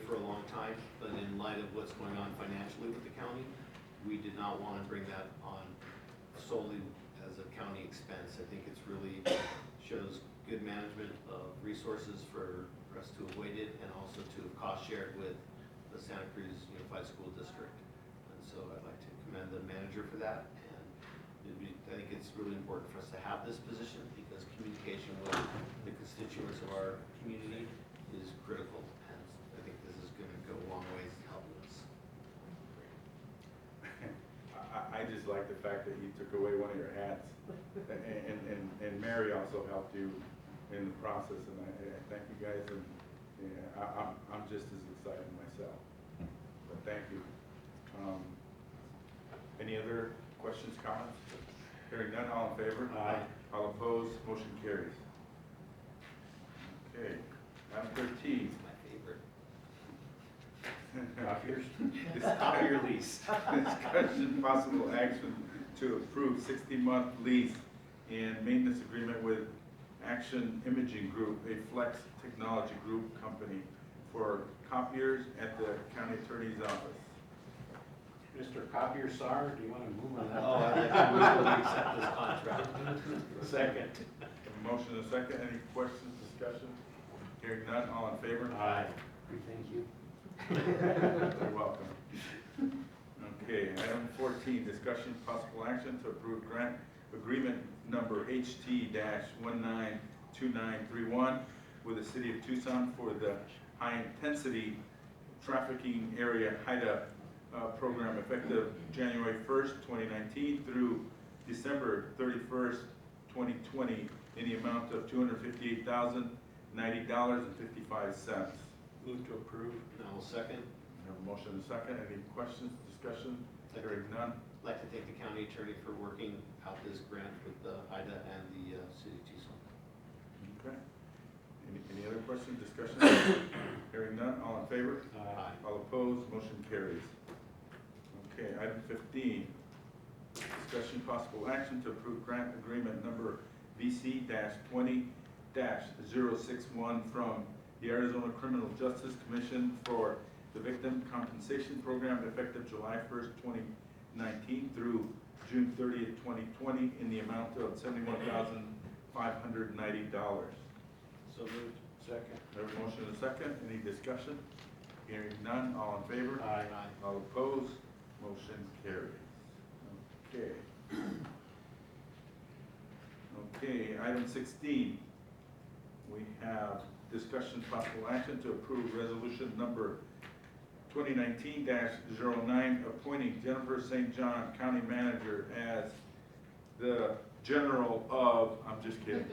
it for a long time, but in light of what's going on financially with the county, we did not want to bring that on solely as a county expense. I think it's really shows good management of resources for us to avoid it, and also to cost shared with the Santa Cruz Unified School District. And so I'd like to commend the manager for that. And I think it's really important for us to have this position, because communication with the constituents of our community is critical. And I think this is going to go a long ways to helping us. I just like the fact that you took away one of your hats, and Mary also helped you in the process, and I thank you guys, and yeah, I'm just as excited myself. But thank you. Any other questions, comments? Hearing none, all in favor? Aye. All opposed, motion carries. Okay, item 13. It's my favorite. Copiers? Copy your lease. Discussion, possible action to approve 60-month lease and maintenance agreement with Action Imaging Group, a flex technology group company, for copiers at the county attorney's office. Mr. Copier Sar, do you want to move on that? Oh, I'd like to move that we accept this contract. Second. A motion and a second. Any questions, discussion? Hearing none, all in favor? Aye. Thank you. You're welcome. Okay, item 14, discussion possible action to approve grant agreement number HT-192931 with the City of Tucson for the high-intensity trafficking area HIDA program effective January 1st, 2019 through December 31st, 2020 in the amount of $258,090.55. Move to approve. And I will second. We have a motion and a second. Any questions, discussion? Hearing none. I'd like to thank the county attorney for working out this grant with the HIDA and the City of Tucson. Okay. Any other questions, discussion? Hearing none, all in favor? Aye. All opposed, motion carries. Okay, item 15, discussion possible action to approve grant agreement number VC-20-061 from the Arizona Criminal Justice Commission for the Victim Compensation Program effective July 1st, 2019 through June 30th, 2020 in the amount of $71,590. So moved. Second. We have a motion and a second. Any discussion? Hearing none, all in favor? Aye. All opposed, motion carries. Okay. Okay, item 16. We have discussion possible action to approve resolution number 2019-09 appointing Jennifer St. John, County Manager, as the general of, I'm just kidding.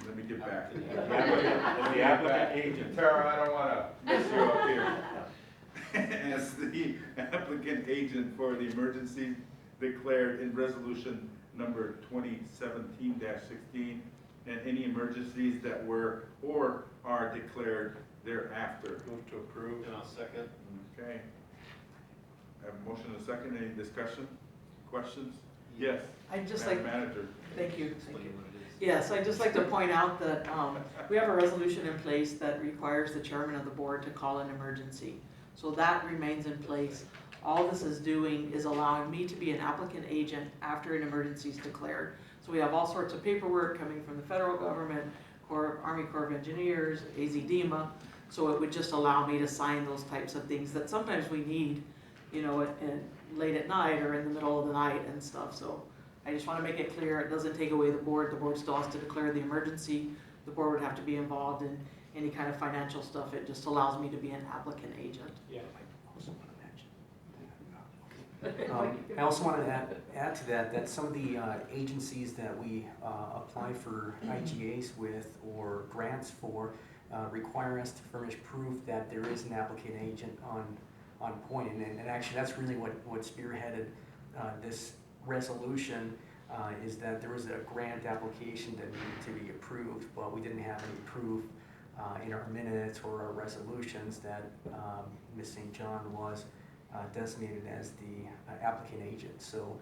Let me get back. The applicant agent. Tara, I don't want to mess you up here. As the applicant agent for the emergency declared in resolution number 2017-16 and any emergencies that were or are declared thereafter. Move to approve. And I'll second. Okay. I have a motion and a second. Any discussion? Questions? Yes. I'd just Madam like, Manager. thank you. Explain what it is. Yes, I'd just like to point out that we have a resolution in place that requires the chairman of the board to call an emergency. So that remains in place. All this is doing is allowing me to be an applicant agent after an emergency is declared. So we have all sorts of paperwork coming from the federal government, Army Corps of Engineers, AZDEMA. So it would just allow me to sign those types of things that sometimes we need, you know, late at night or in the middle of the night and stuff. So I just want to make it clear, it doesn't take away the board. The board still has to declare the emergency. The board would have to be involved in any kind of financial stuff. It just allows me to be an applicant agent. Yeah. I also wanted to add to that some of the agencies that we apply for IGAs with or grants for require us to furnish proof that there is an applicant agent on point. And actually that's really what spearheaded this resolution is that there was a grant application that needed to be approved, but we didn't have any proof in our minutes or our resolutions that Ms. St. John was designated as the applicant agent. So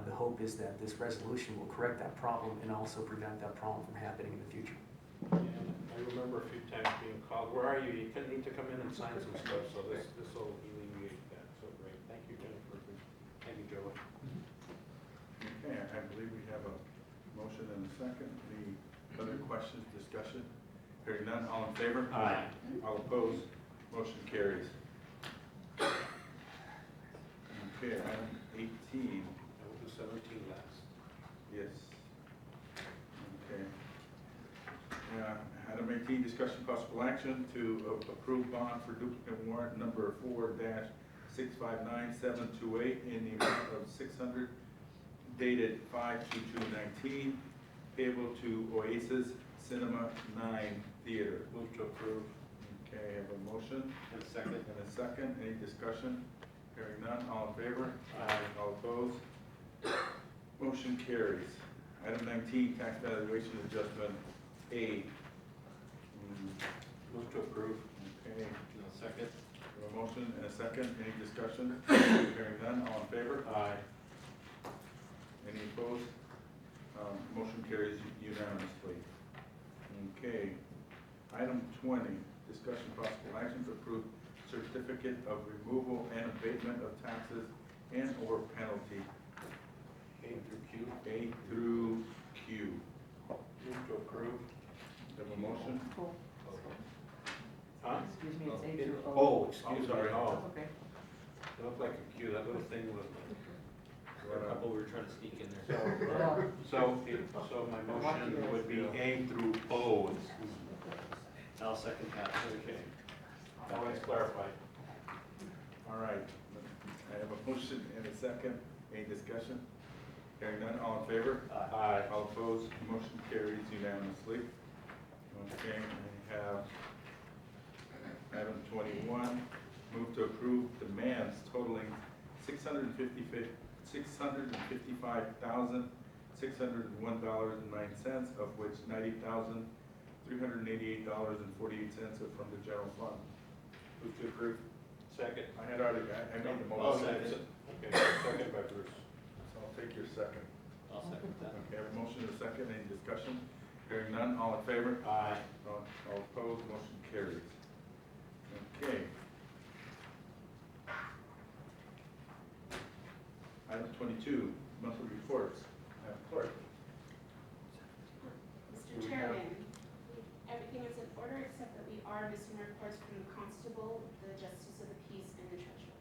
the hope is that this resolution will correct that problem and also prevent that problem from happening in the future. Yeah, remember a few times being called, where are you? You need to come in and sign some stuff, so this will alleviate that, so great. Thank you, Jennifer. Thank you, Joe. Okay, I believe we have a motion and a second. Any other questions, discussion? Hearing none, all in favor? Aye. All opposed? Motion carries. Okay, item 18. I will do 17 last. Yes. Okay. Item 18, discussion possible action to approve bond for duplicate warrant number 4-659728 in the amount of $600 dated 5/22/19 payable to Oasis Cinema 9 Theater. Move to approve. Okay, I have a motion And second. and a second. Any discussion? Hearing none, all in favor? Aye. All opposed? Motion carries. Item 19, tax valuation adjustment A. Move to approve. Okay, No, second. we have a motion and a second. Any discussion? Hearing none, all in favor? Aye. Any opposed? Motion carries unanimously. Okay. Item 20, discussion possible action to approve certificate of removal and abatement of taxes and or penalty, A through Q. A through Q. Move to approve. Have a motion? Huh? Excuse me, it's A through O. Oh, excuse me. sorry. Oh, That's okay. it looked like a Q. That little thing was. There were a couple we were trying to sneak in there. So my motion would be A through O. I'll second that. Okay. Always clarified. All right. I have a motion and a second. Any discussion? Hearing none, all in favor? Aye. All opposed? Motion carries unanimously. Okay, I have item 21, move to approve demands totaling $655,601.09, of which $90,388.48 are from the general fund. Move to approve. Second. I had already, I made the Oh, motion. second. Okay, second by Bruce. So I'll take your second. I'll second that. Okay, I have a motion and a second, any discussion? Hearing none, all in favor? Aye. All opposed, motion carries. Okay. Item 22, monthly reports. Madam Clerk. Mr. Chairman, everything is in order except that we are missing reports from the constable, the justice of the peace, and the treasurer.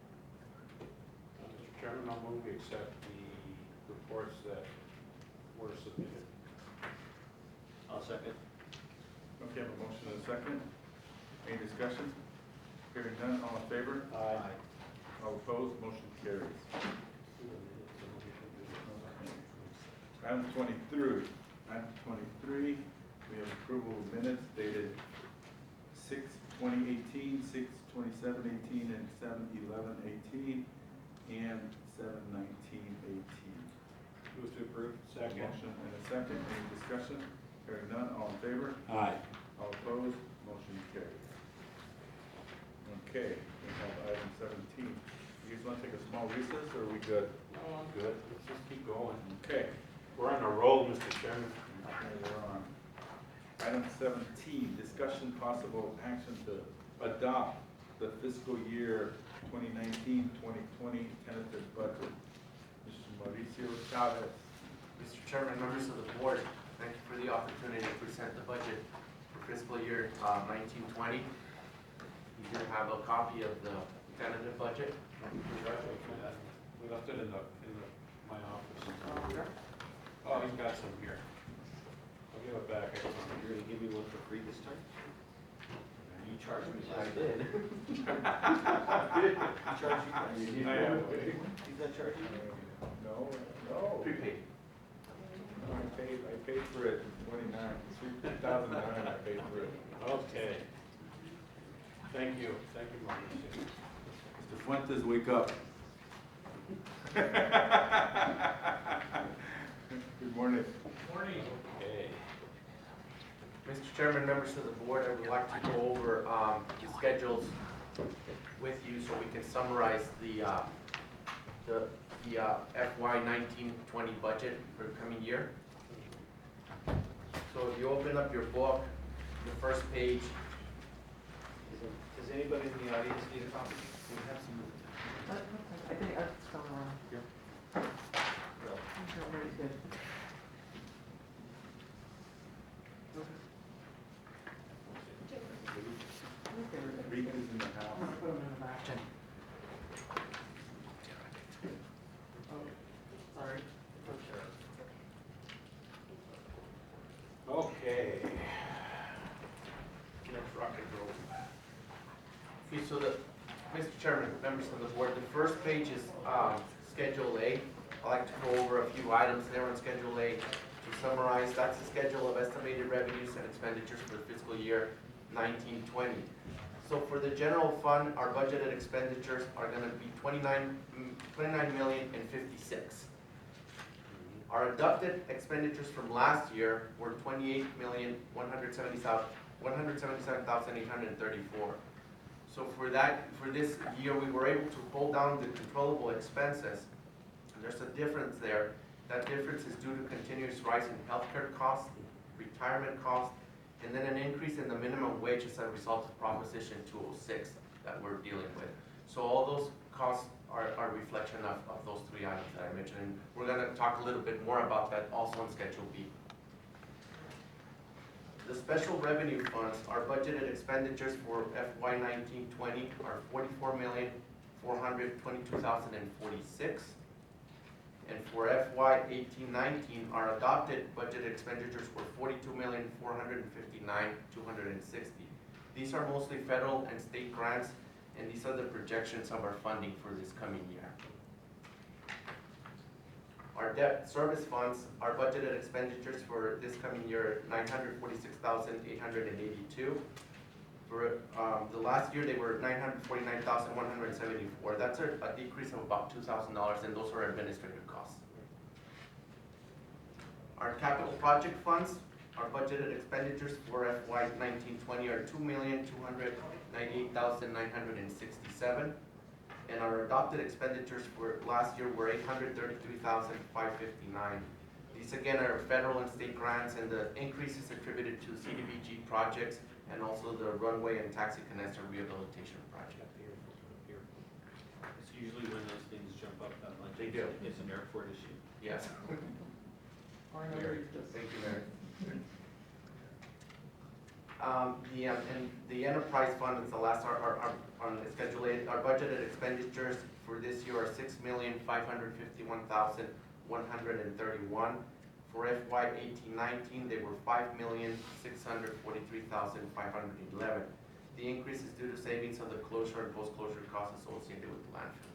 Mr. Chairman, I'll move we accept the reports that were submitted. I'll second. Okay, I have a motion and a second. Any discussion? Hearing none, all in favor? Aye. All opposed, motion carries. Item 23, we have approval of minutes dated 6/2018, 6/27/18, and 7/11/18, and 7/19/18. Move to approve. Second. Motion and a second, any discussion? Hearing none, all in favor? Aye. All opposed, motion carries. Okay, we have item 17. You guys want to take a small recess, or are we good? No, I'm good. Let's just keep going. Okay. We're on a roll, Mr. Chairman. We're on. Item 17, discussion possible action to adopt the fiscal year 2019-2020 tentative budget. Mr. Mauricio Chavez. Mr. Chairman, members of the board, thank you for the opportunity to present the budget for fiscal year 1920. You do have a copy of the tentative budget. Congratulations. We left it in my office. Oh, he's got some here. I'll give it back. You're gonna give me one for free this time? You charged me I last did. You charged you guys? I am. He's not charging you? No. Prepaid. I paid for it in 2009, I paid for it. Okay. Thank you. Thank you, Mauricio. Mr. Fuentes, wake up. Good morning. Morning. Okay. Mr. Chairman, members of the board, I would like to go over the schedules with you so we can summarize the FY 1920 budget for the coming year. So if you open up your book, the first page. Does anybody in the audience need a copy? I think that's coming around. Well, Very good. Reed is in the I'm house. gonna put them in the back. Oh, sorry. Okay. Let's rock and roll. Okay, so Mr. Chairman, members of the board, the first page is Schedule A. I'd like to go over a few items there on Schedule A. To summarize, that's the schedule of estimated revenues and expenditures for the fiscal year 1920. So for the general fund, our budgeted expenditures are gonna be 29,056,000. Our adopted expenditures from last year were 28,177,834. So for this year, we were able to hold down the controllable expenses. And there's a difference there. That difference is due to continuous rise in healthcare costs, retirement costs, and then an increase in the minimum wage as a result of Proposition 206 that we're dealing with. So all those costs are a reflection of those three items that I mentioned. And we're gonna talk a little bit more about that also on Schedule B. The special revenue funds, our budgeted expenditures for FY 1920 are 44,422,046. And for FY 1819, our adopted budget expenditures were 42,459,260. These are mostly federal and state grants, and these are the projections of our funding for this coming year. Our debt service funds, our budgeted expenditures for this coming year, 946,882. For the last year, they were 949,174. That's a decrease of about $2,000, and those are administrative costs. Our capital project funds, our budgeted expenditures for FY 1920 are 2,298,967. And our adopted expenditures for last year were 833,559. These again are federal and state grants, and the increase is attributed to CDBG projects and also the runway and taxi connector rehabilitation project. it's usually when those things jump up that much. They do. It's an airport issue. Yes. Mary. Thank you, Mary. And the enterprise fund is the last, on Schedule A, our budgeted expenditures for this year are 6,551,131. For FY 1819, they were 5,643,511. The increase is due to savings of the closure and post-closure costs associated with the landfill.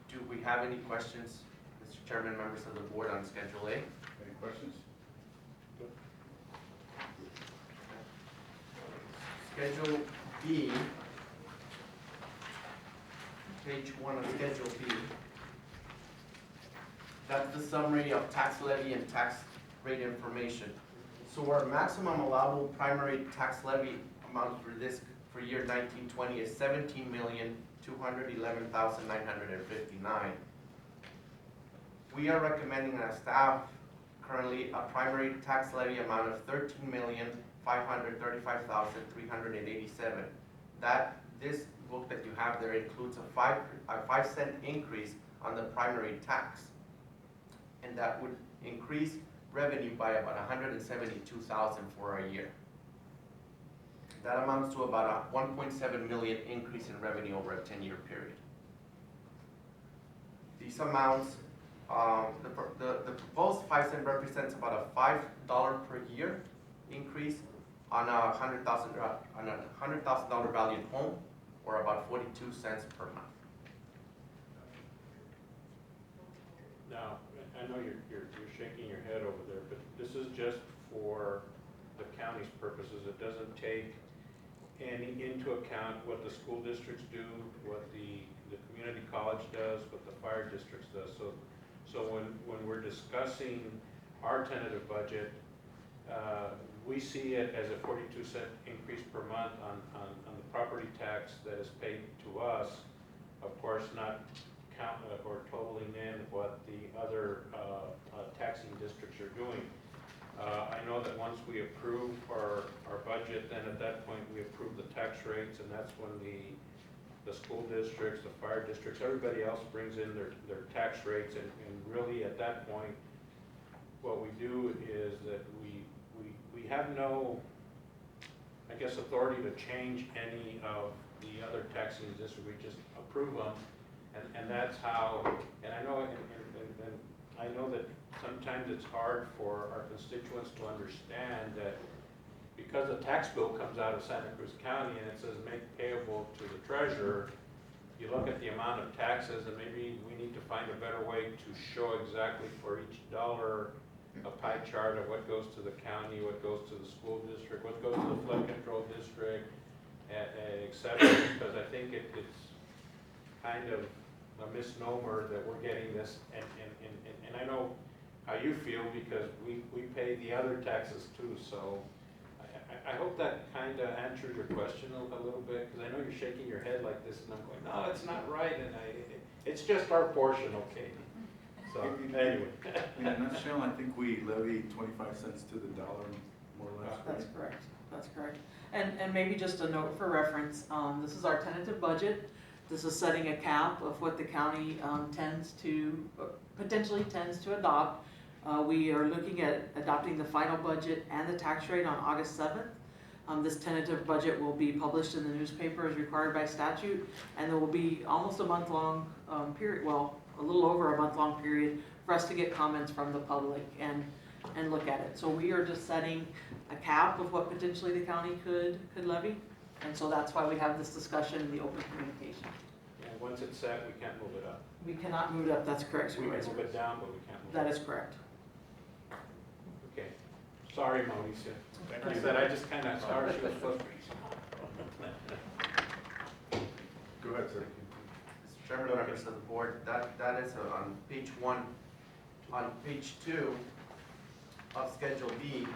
Do we have any questions, Mr. Chairman, members of the board, on Schedule A? Any questions? Schedule B, page 1 of Schedule B. That's the summary of tax levy and tax rate information. So our maximum allowable primary tax levy amount for year 1920 is 17,211,959. We are recommending as staff currently a primary tax levy amount of 13,535,387. This book that you have there includes a 5-cent increase on the primary tax, and that would increase revenue by about 172,000 for a year. That amounts to about a 1.7 million increase in revenue over a 10-year period. These amounts, the proposed 5-cent represents about a $5 per year increase on a $100,000 valued home, or about 42 cents per month. Now, I know you're shaking your head over there, but this is just for the county's purposes. It doesn't take into account what the school districts do, what the community college does, what the fire districts does. So when we're discussing our tentative budget, we see it as a 42-cent increase per month on the property tax that is paid to us. Of course, not count or totaling in what the other taxing districts are doing. I know that once we approve our budget, then at that point, we approve the tax rates, and that's when the school districts, the fire districts, everybody else brings in their tax rates, and really at that point, what we do is that we have no, I guess, authority to change any of the other taxing districts, we just approve them, and that's how, and I know, and I know that sometimes it's hard for our constituents to understand that because the tax bill comes out of Santa Cruz County and it says make payable to the treasurer, you look at the amount of taxes and maybe we need to find a better way to show exactly for each dollar a pie chart of what goes to the county, what goes to the school district, what goes to the flood control district, et cetera, because I think it's kind of a misnomer that we're getting this, and I know how you feel because we pay the other taxes too, so I hope that kind of answers your question a little bit, because I know you're shaking your head like this, and I'm going, no, it's not right, and it's just our portion, okay? So, anyway. In a nutshell, I think we levy 25 cents to the dollar, more or less. That's correct, that's correct. And maybe just a note for reference, this is our tentative budget. This is setting a cap of what the county potentially tends to adopt. We are looking at adopting the final budget and the tax rate on August 7th. This tentative budget will be published in the newspaper as required by statute, and there will be almost a month-long period, well, a little over a month-long period for us to get comments from the public and look at it. So we are just setting a cap of what potentially the county could levy, and so that's why we have this discussion in the open communication. And once it's set, we can't move it up. We cannot move it up, that's correct, We can Supervisor. move it down, but we can't move it That up. is correct. Okay. Sorry, Mauricio. Like I said, I just kind of, sorry, she was supposed to. Go ahead, sir. Mr. Chairman, members of the board, that is on page 1. On page 2 of Schedule B,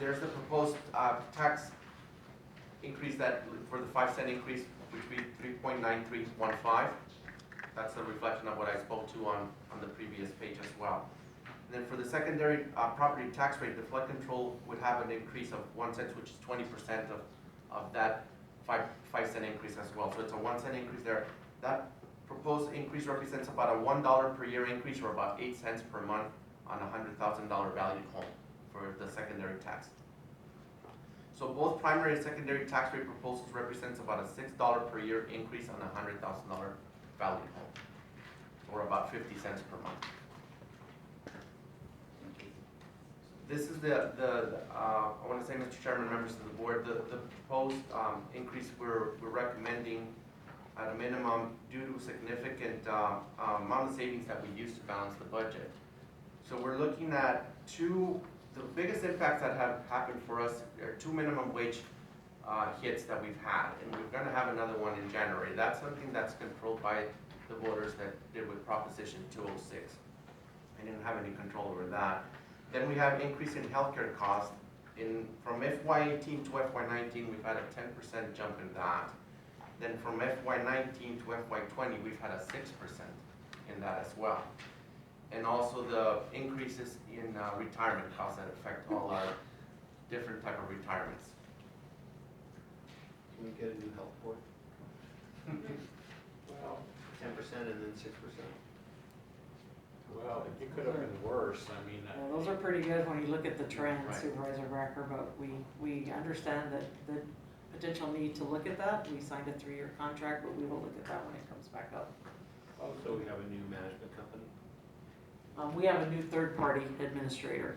there's the proposed tax increase that, for the 5-cent increase, which would be 3.9315. That's a reflection of what I spoke to on the previous page as well. And then for the secondary property tax rate, the flood control would have an increase of 1 cent, which is 20% of that 5-cent increase as well. So it's a 1 cent increase there. That proposed increase represents about a $1 per year increase, or about 8 cents per month on a $100,000 valued home for the secondary tax. So both primary and secondary tax rate proposals represents about a $6 per year increase on a $100,000 valued home, or about 50 cents per month. This is I want to say, Mr. Chairman, members of the board, the proposed increase we're recommending at a minimum due to significant amount of savings that we use to balance the budget. So we're looking at the biggest impacts that have happened for us are 2 minimum wage hits that we've had, and we're going to have another one in January. That's something that's controlled by the voters that did with Proposition 206. I didn't have any control over that. Then we have increase in healthcare costs. From FY18 to FY19, we've had a 10% jump in that. Then from FY19 to FY20, we've had a 6% in that as well. And also the increases in retirement costs that affect all our different type of retirements. Can we get a new health board? Well, 10% and then 6%? well, it could have been worse, I mean. Yeah, those are pretty good when you look at the trend, Right. Supervisor Bracker, but we understand that the potential need to look at that. We signed a 3-year contract, but we will look at that when it comes back up. Also, we have a new management company. We have a new third-party administrator.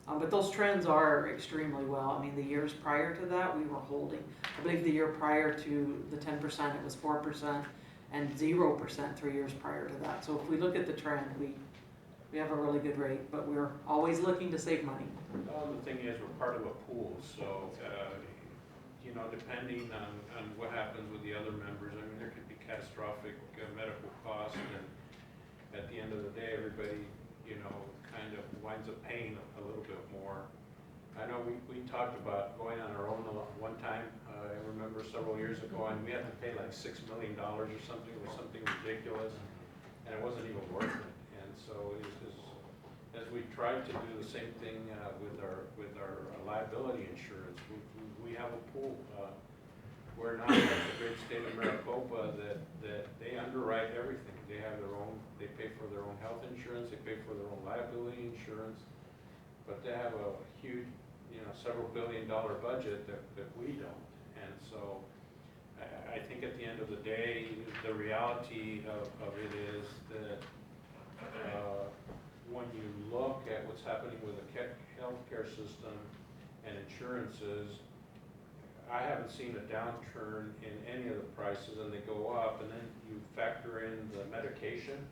But those trends are extremely well. I mean, the years prior to that, we were holding. I believe the year prior to the 10%, it was 4%, and 0% 3 years prior to that. So if we look at the trend, we have a really good rate, but we're always looking to save money. Well, the thing is, we're part of a pool, so, you know, depending on what happens with the other members, I mean, there could be catastrophic medical costs, and at the end of the day, everybody, you know, kind of winds up paying a little bit more. I know we talked about going on our own one time. I remember several years ago, and we had to pay like $6 million or something. It was something ridiculous, and it wasn't even worth it. And so as we tried to do the same thing with our liability insurance. We have a pool. We're not like the great state of Maricopa that they underwrite everything. They have their own, they pay for their own health insurance, they pay for their own liability insurance, but they have a huge, several billion-dollar budget that we don't. And so I think at the end of the day, the reality of it is that when you look at what's happening with the healthcare system and insurances, I haven't seen a downturn in any of the prices, and they go up, and then you factor in the medication.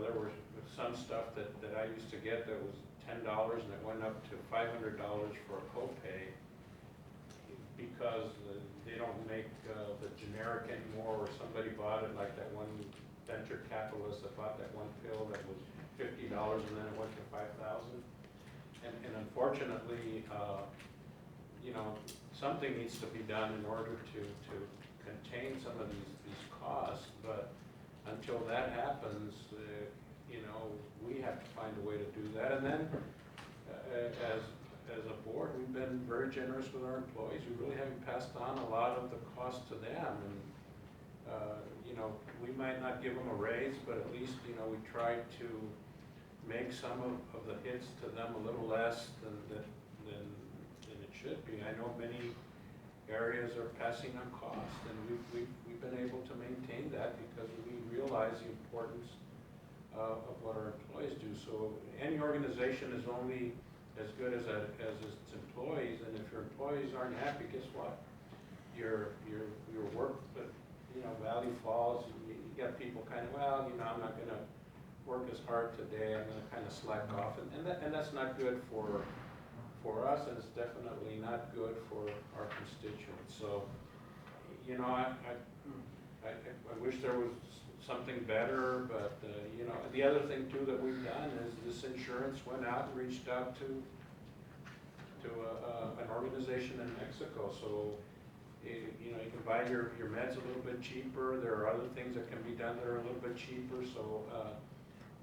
There was some stuff that I used to get that was $10 and it went up to $500 for a copay because they don't make the generic anymore, or somebody bought it, like that one venture capitalist that bought that one pill that was $50 and then it went to $5,000. And unfortunately, something needs to be done in order to contain some of these costs, but until that happens, we have to find a way to do that. And then, as a board, we've been very generous with our employees. We really haven't passed on a lot of the cost to them, and we might not give them a raise, but at least, we try to make some of the hits to them a little less than it should be. I know many areas are passing on cost, and we've been able to maintain that because we realize the importance of what our employees do. So any organization is only as good as its employees, and if your employees aren't happy, guess what? Your work, value falls. You got people kind of, I'm not going to work as hard today. I'm going to kind of slack off, and that's not good for us, and it's definitely not good for our constituents. So, I wish there was something better, but the other thing too that we've done is this insurance went out and reached out to an organization in Mexico. So, you can buy your meds a little bit cheaper. There are other things that can be done that are a little bit cheaper. So,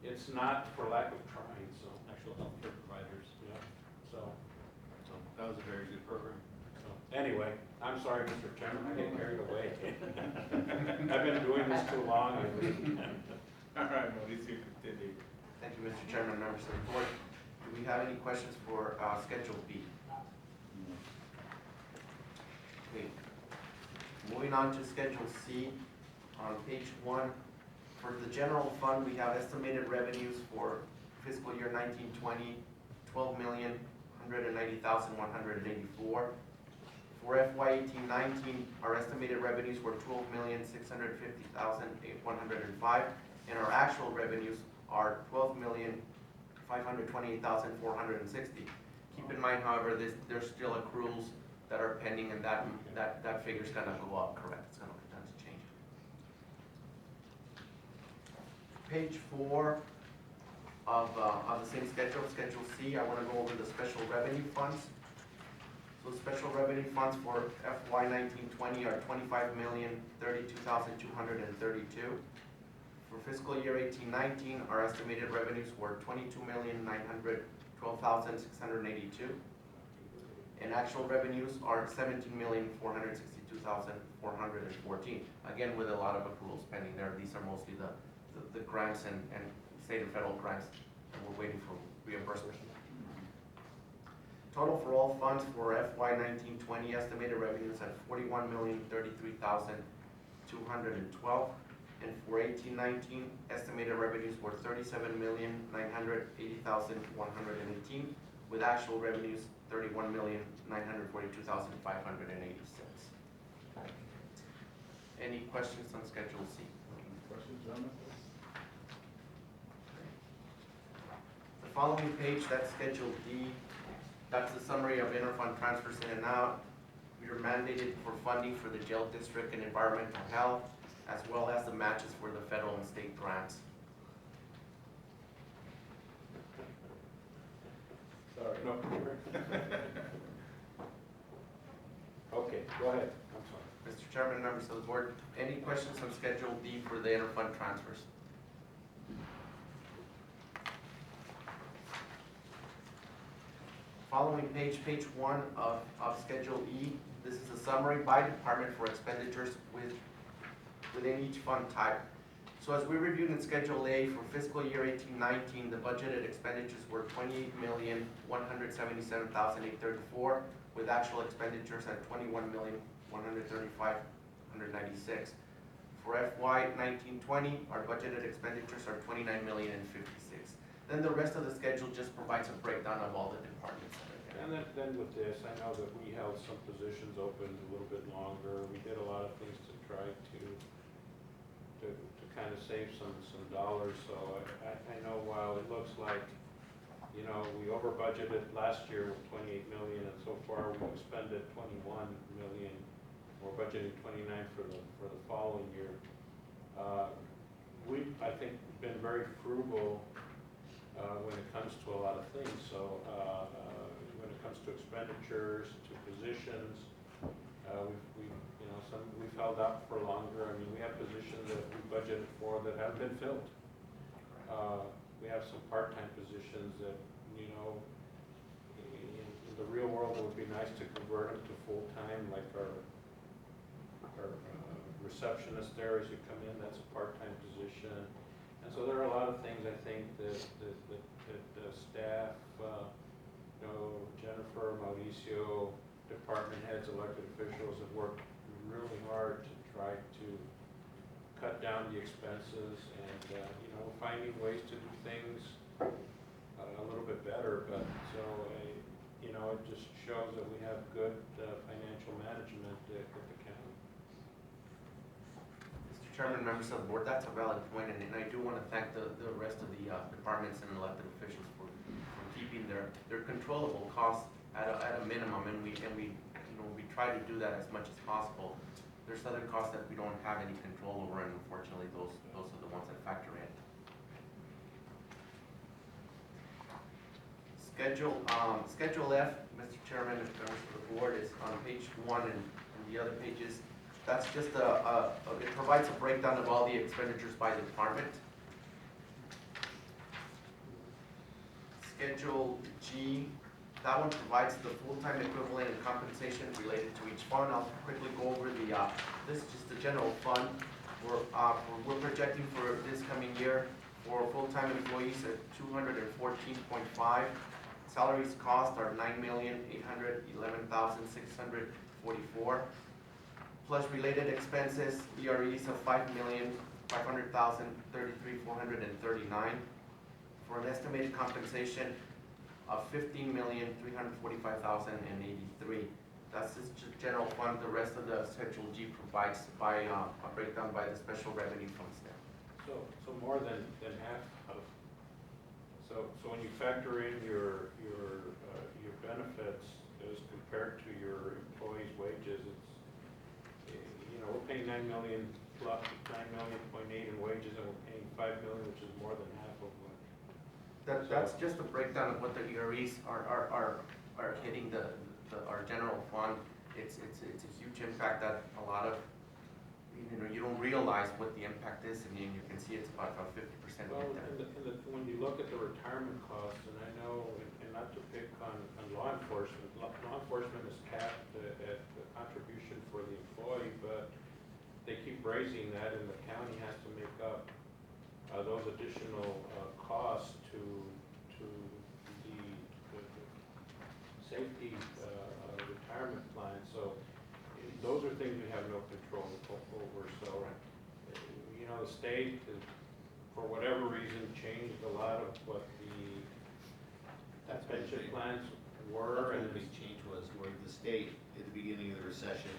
it's not for lack of trying. So, Actual healthcare providers. yeah. So That was a very good program. anyway, I'm sorry, Mr. Chairman, I get carried away. I've been doing this too long. All right, Mauricio, continue. Thank you, Mr. Chairman, members of the board. Do we have any questions for Schedule B? Okay. Moving on to Schedule C, on page 1. For the general fund, we have estimated revenues for fiscal year 1920, $12,190,184. For FY 18-19, our estimated revenues were $12,650,105, and our actual revenues are $12,528,460. Keep in mind, however, there's still accruals that are pending, and that figure's gonna go up, correct? It's gonna change. Page 4 of the same schedule, Schedule C, I want to go over the special revenue funds. So special revenue funds for FY 1920 are $25,032,232. For fiscal year 18-19, our estimated revenues were $22,912,682. And actual revenues are $17,462,414. Again, with a lot of accruals pending there. These are mostly the grants and state and federal grants that we're waiting for reimbursement. Total for all funds for FY 1920 estimated revenues at $41,033,212, and for 18-19 estimated revenues were $37,980,118, with actual revenues $31,942,586. Any questions on Schedule C? Questions, gentlemen? The following page, that's Schedule D. That's the summary of interfund transfers in and out. We are mandated for funding for the jail district and environmental health, as well as the matches for the federal and state grants. Sorry, no. Okay, go ahead, I'm sorry. Mr. Chairman, members of the board, any questions on Schedule D for the interfund transfers? Following page, page 1 of Schedule E, this is a summary by department for expenditures within each fund type. So as we reviewed in Schedule A for fiscal year 18-19, the budgeted expenditures were $28,177,834, with actual expenditures at $21,135,196. For FY 19-20, our budgeted expenditures are $29,056,000. Then the rest of the schedule just provides a breakdown of all the departments that are there. And then with this, I know that we held some positions open a little bit longer. We did a lot of things to try to kind of save some dollars. So I know while it looks like, you know, we over budgeted last year with 28 million, and so far we've expended 21 million. We're budgeting 29 for the following year. We've, I think, been very frugal when it comes to a lot of things. So when it comes to expenditures, to positions, we've held up for longer. I mean, we have positions that we budgeted for that haven't been filled. We have some part-time positions that, you know, in the real world, it would be nice to convert them to full-time, like our receptionist there as you come in, that's a part-time position. And so there are a lot of things I think that the staff, you know, Jennifer, Mauricio, department heads, elected officials have worked really hard to try to cut down the expenses and, you know, finding ways to do things a little bit better. But so, you know, it just shows that we have good financial management at the county. Mr. Chairman, members of the board, that's a valid point, and I do want to thank the rest of the departments and elected officials for keeping their controllable costs at a minimum, and we try to do that as much as possible. There's other costs that we don't have any control over, and unfortunately, those are the ones that factor in. Schedule F, Mr. Chairman, and members of the board, is on page 1 and the other pages. That's just it provides a breakdown of all the expenditures by the department. Schedule G, that one provides the full-time equivalent and compensation related to each fund. I'll quickly go over this is just the general fund. We're projecting for this coming year for full-time employees at 214.5. Salaries cost are $9,811,644. Plus related expenses, EREs of $5,500,033,439. For an estimated compensation of $15,345,083. That's just general fund. The rest of the Schedule G provides by a breakdown by the special revenue funds there. So more than half of. So when you factor in your benefits as compared to your employees' wages, it's, you know, we're paying $9 million plus $9.8 million in wages, and we're paying $5 million, which is more than half of what. That's just a breakdown of what the EREs are hitting our general fund. It's a huge impact that a lot of, you know, you don't realize what the impact is, and you can see it's about 50%. Well, when you look at the retirement costs, and I know, and not to pick on law enforcement is capped at the contribution for the employee, but they keep raising that, and the county has to make up those additional costs to the safety retirement plan. So those are things we have no control over. So, you know, the state, for whatever reason, changed a lot of what the pension plans were. And the big change was where the state, at the beginning of the recession,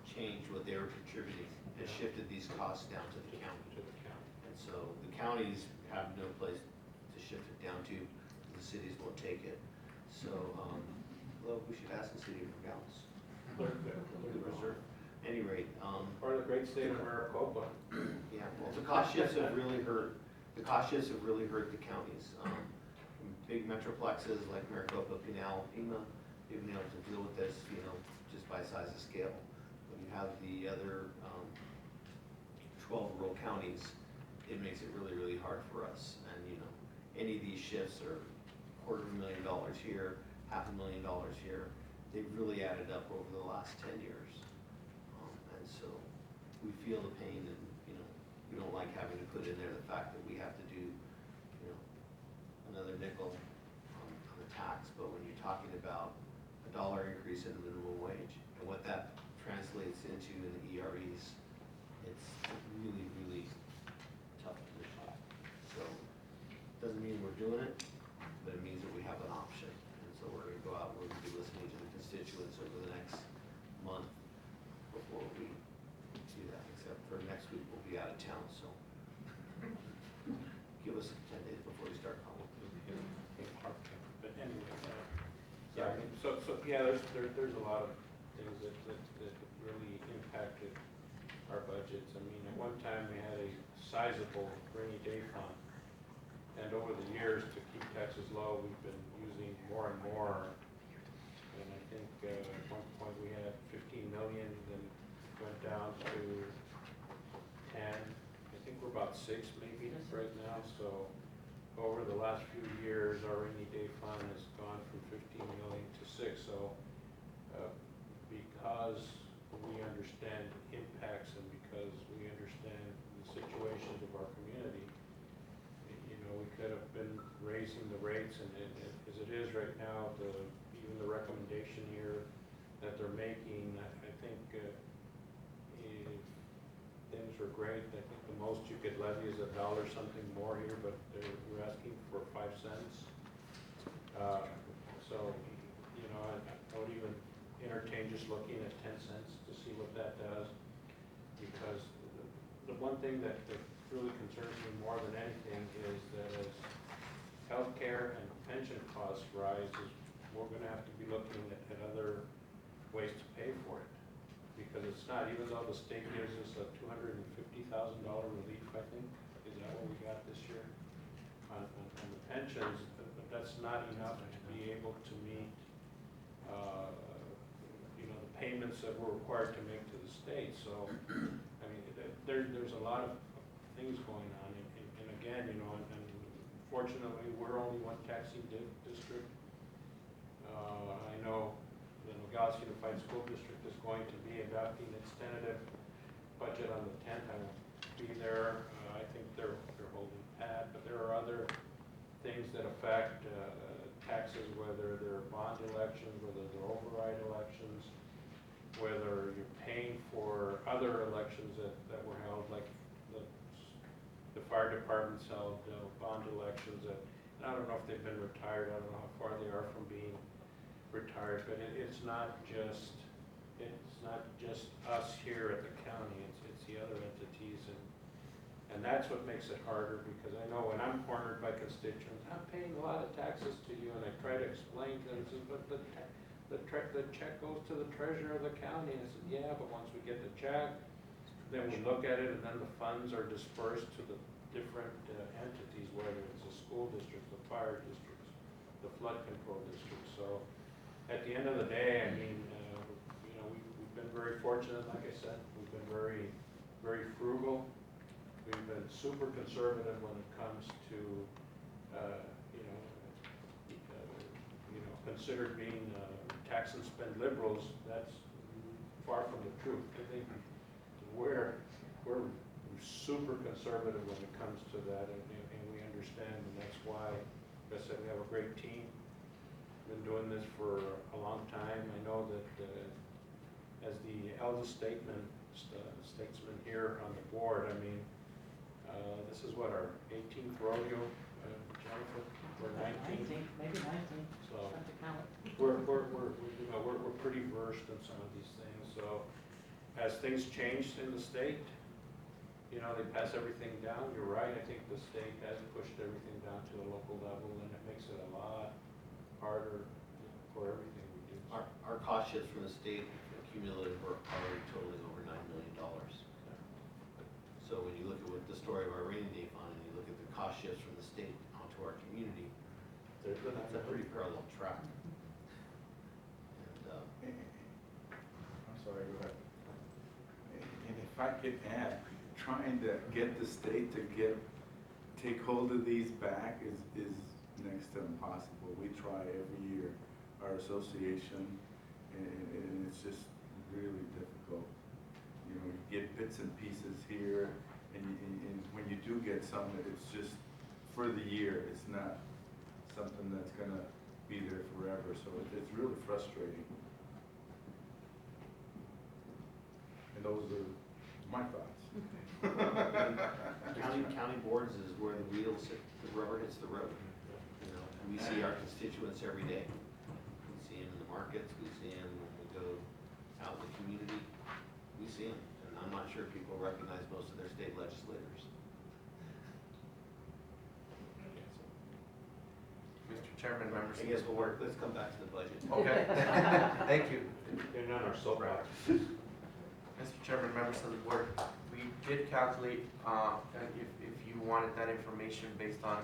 changed what they were contributing and shifted these costs down to the county. And so the counties have no place to shift it down to. The cities won't take it. So, well, we should ask the city for balance. The reserve. Any rate, Or the great state of Maricopa. yeah, well, the cost shifts have really hurt. The cost shifts have really hurt the counties. Big metroplexes like Maricopa, Pinal, Pima, they've been able to deal with this, you know, just by size of scale. When you have the other 12 rural counties, it makes it really, really hard for us. And, you know, any of these shifts are $250,000 here, $500,000 here, they've really added up over the last 10 years. And so we feel the pain and, you know, we don't like having to put in there the fact that we have to do, you know, another nickel on the tax. But when you're talking about $1 increase in the minimum wage and what that translates into in the EREs, it's really, really tough position. So doesn't mean we're doing it, but it means that we have an option. And so we're gonna go out, we're gonna be listening to the constituents over the next month before we do that, except for next week we'll be out of town, so give us 10 days before we start calling. But anyway, yeah, I mean, so, yeah, there's a lot of things that really impacted our budgets. I mean, at one time, we had a sizable rainy day fund. And over the years, to keep taxes low, we've been using more and more. And I think at one point we had 15 million, then went down to 10. I think we're about 6 maybe right now. So over the last few years, our rainy day fund has gone from 15 million to 6. So because we understand impacts and because we understand the situations of our community, you know, we could have been raising the rates, and as it is right now, even the recommendation here that they're making, I think if things were great, I think the most you could levy is $1 something more here, but we're asking for 5 cents. So, you know, I would even entertain just looking at 10 cents to see what that does, because the one thing that really concerns me more than anything is that as healthcare and pension costs rise, we're gonna have to be looking at other ways to pay for it. Because it's not, even though the state gives us a $250,000 relief, I think, is that what we got this year? On the pensions, but that's not enough to be able to meet, you know, the payments that we're required to make to the state. So, I mean, there's a lot of things going on, and again, you know, and fortunately, we're only one taxing district. I know the Nogales Unified School District is going to be adopting its tentative budget on the 10th. I will be there. I think they're holding pat, but there are other things that affect taxes, whether they're bond elections, whether they're override elections, whether you're paying for other elections that were held, like the fire department's held bond elections that, and I don't know if they've been retired, I don't know how far they are from being retired, but it's not just us here at the county, it's the other entities, and that's what makes it harder, because I know when I'm cornered by constituents, I'm paying a lot of taxes to you, and I try to explain to them, but the check goes to the treasurer of the county, and I said, yeah, but once we get the check, then we look at it, and then the funds are dispersed to the different entities, whether it's the school districts, the fire districts, the flood control districts. So at the end of the day, I mean, you know, we've been very fortunate, like I said. We've been very, very frugal. We've been super conservative when it comes to, you know, considered being tax and spend liberals. That's far from the truth. I think we're super conservative when it comes to that, and we understand, and that's why, like I said, we have a great team. Been doing this for a long time. I know that as the eldest statesman here on the board, I mean, this is what, our 18th rodeo, Jennifer? We're 19th. Maybe 19. So Have to count. we're you know, we're pretty versed in some of these things. So as things change in the state, you know, they pass everything down. You're right. I think the state has pushed everything down to the local level, and it makes it a lot harder for everything we do. Our cost shifts from the state cumulative are already totaling over $9 million. So when you look at what the story of our rainy day fund, and you look at the cost shifts from the state onto our community, that's a pretty parallel track. And, I'm sorry, go ahead. And if I could add, trying to get the state to take hold of these back is next to impossible. We try every year our association, and it's just really difficult. You know, you get bits and pieces here, and when you do get something, it's just for the year. It's not something that's gonna be there forever, so it's really frustrating. And those are my thoughts. County boards is where the wheels, the rubber hits the road, you know, and we see our constituents every day. We see them in the markets, we see them when we go out in the community, we see them, and I'm not sure people recognize most of their state legislators. Mr. Chairman, members. I guess we'll work, let's come back to the budget. Okay, thank you. They're not our soapbox. Mr. Chairman, members of the board, we did calculate, if you wanted that information based on,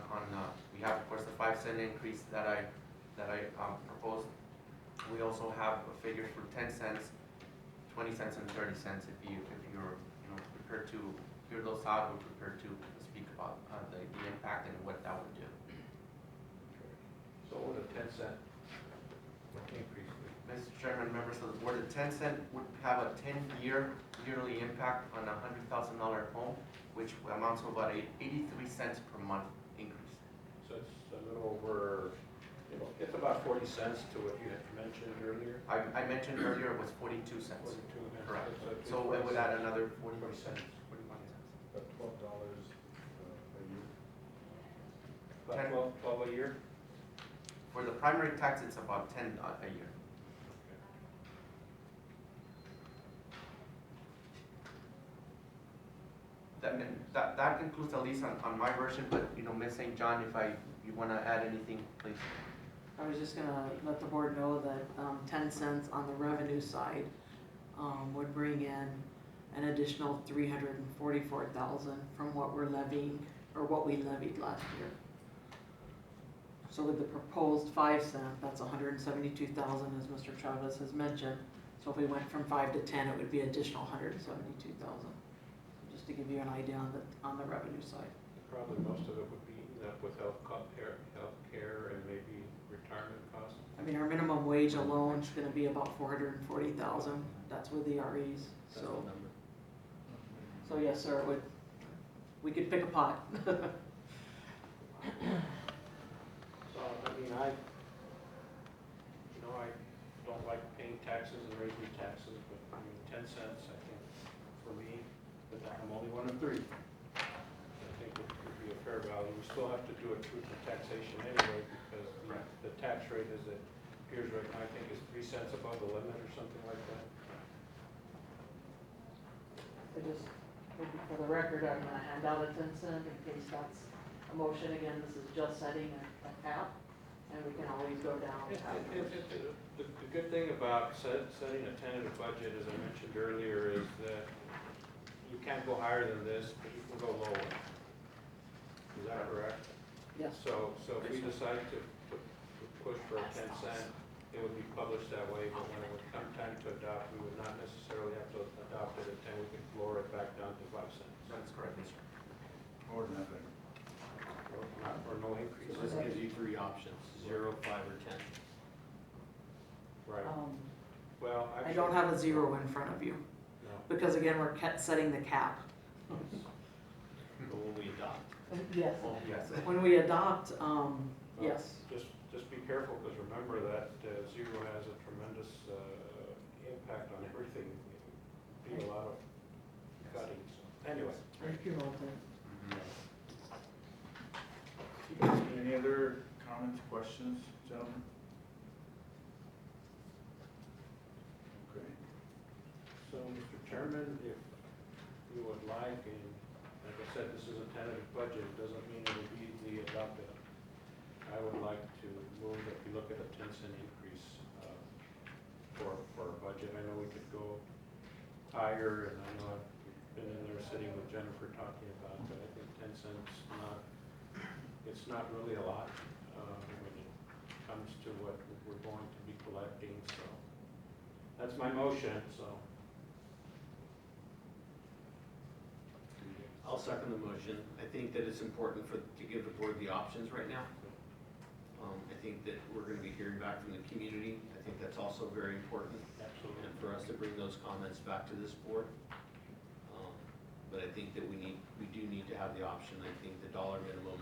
we have, of course, the 5-cent increase that I proposed. We also have figures for 10 cents, 20 cents, and 30 cents. If you're, prepared to hear those out, we're prepared to speak about the impact and what that would do. So what a 10-cent increase would be? Mr. Chairman, members of the board, the 10 cent would have a 10-year yearly impact on a $100,000 home, which amounts to about 83 cents per month increase. So it's a little over, it's about 40 cents to what you had mentioned earlier. I mentioned earlier it was 42 cents. 42 cents. Correct. it's So it would add another 40 40 cents. cents, 41 cents. About $12 a year. About 12 a year? For the primary tax, it's about 10 a year. That concludes at least on my version, but, Ms. St. John, if you want to add anything, please. I was just gonna let the board know that 10 cents on the revenue side would bring in an additional 344,000 from what we're levying, or what we levied last year. So with the proposed 5 cent, that's 172,000, as Mr. Chavez has mentioned. So if we went from 5 to 10, it would be additional 172,000. Just to give you an idea on the revenue side. Probably most of it would be eaten up with health care and maybe retirement costs. I mean, our minimum wage alone is gonna be about 440,000. That's with the REs, That's the so. number. So yes, sir, we could pick a pot. So, I mean, I don't like paying taxes and raising taxes, but I mean, 10 cents, I think, for me, but I'm only one of 3. I think it would be a fair value. We still have to do a truth in taxation anyway, because the tax rate as it appears right now, I think is 3 cents above the limit or something like that. I just, maybe for the record, I'm gonna hand out a 10 cent in case that's a motion. Again, this is just setting a cap, and we can always go down afterwards. The good thing about setting a tentative budget, as I mentioned earlier, is that you can't go higher than this, but you can go lower. Is that correct? Yes. So if we decide to push for a 10 cent, it would be published that way, but when it would come time to adopt, we would not necessarily have to adopt it at 10, we could lower it back down to 5 cents. That's correct, Mr. Or nothing. Or no increase. So this gives you 3 options, 0, 5, or 10. Right, Um, well, I actually. don't have a 0 in front of you, No. because again, we're setting the cap. But when we adopt, Yes. Yes. When we adopt, yes. Just be careful, because remember that 0 has a tremendous impact on everything. It'd be a lot of cutting, so, anyway. Thank you, Milton. Any other comments, questions, gentlemen? Okay. So, Mr. Chairman, if you would like, and like I said, this is a tentative budget, it doesn't mean it will be easily adopted. I would like to move that we look at a 10-cent increase for our budget. I know we could go higher, and I know I've been in there sitting with Jennifer talking about it, but I think 10 cents it's not really a lot when it comes to what we're going to be collecting, so. That's my motion, so. I'll second the motion. I think that it's important to give the board the options right now. I think that we're gonna be hearing back from the community. I think that's also very important. Absolutely. And for us to bring those comments back to this board. But I think that we do need to have the option. I think the dollar minimum,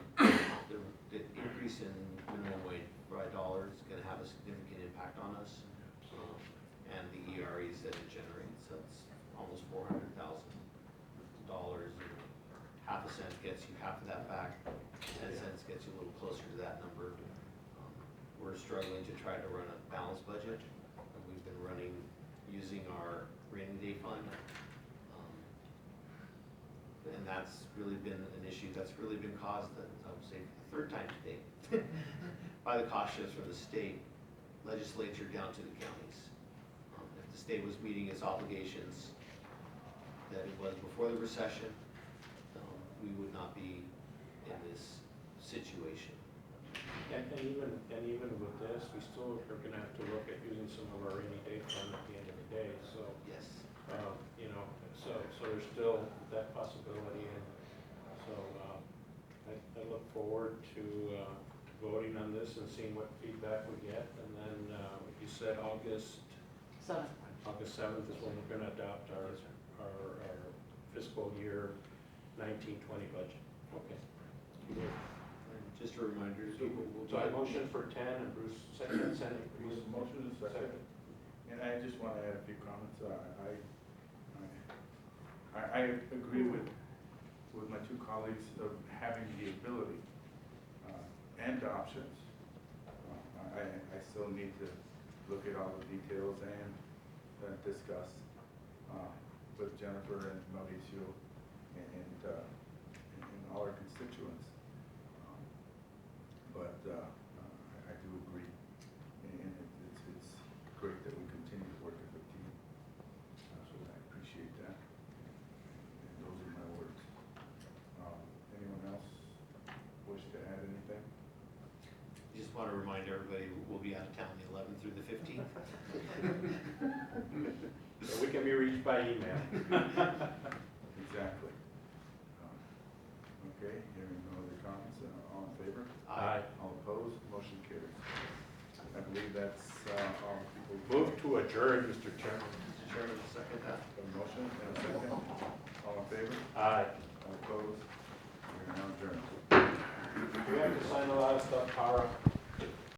the increase in minimum wage by dollar is gonna have a significant impact on us. And the EREs that it generates, that's almost $400,000. Half a cent gets you half of that back, 10 cents gets you a little closer to that number. We're struggling to try to run a balanced budget, and we've been running, using our rainy day fund. And that's really been an issue that's really been caused, I would say, for the third time today, by the cost shifts from the state legislature down to the counties. If the state was meeting its obligations that it was before the recession, we would not be in this situation. And even with this, we still are gonna have to look at using some of our rainy day fund at the end of the day, so. Yes. You know, so there's still that possibility, and so, I look forward to, voting on this and seeing what feedback we get, and then, you said August 7th is when we're gonna adopt our fiscal year 19-20 budget. Okay. And just a reminder to people, So I motion for 10, and Bruce second, Bruce, motion is second. And I just want to add a few comments. I agree with my two colleagues of having the ability and options. I still need to look at all the details and discuss with Jennifer and Mauricio and all our constituents. But I do agree, and it's great that we continue to work as a team. So I appreciate that. And those are my words. Anyone else wish to add anything? just want to remind everybody, we'll be out of town the 11th through the 15th. So we can be reached by email. Exactly. Okay, hearing no other comments, all in favor? Aye. All opposed, motion carries. I believe that's all the people. Move to adjourn, Mr. Chairman. Mr. Chairman, second that. A motion and a second. All in favor? Aye. All opposed? We are now adjourned. Do we have to sign a lot of stuff, Tara?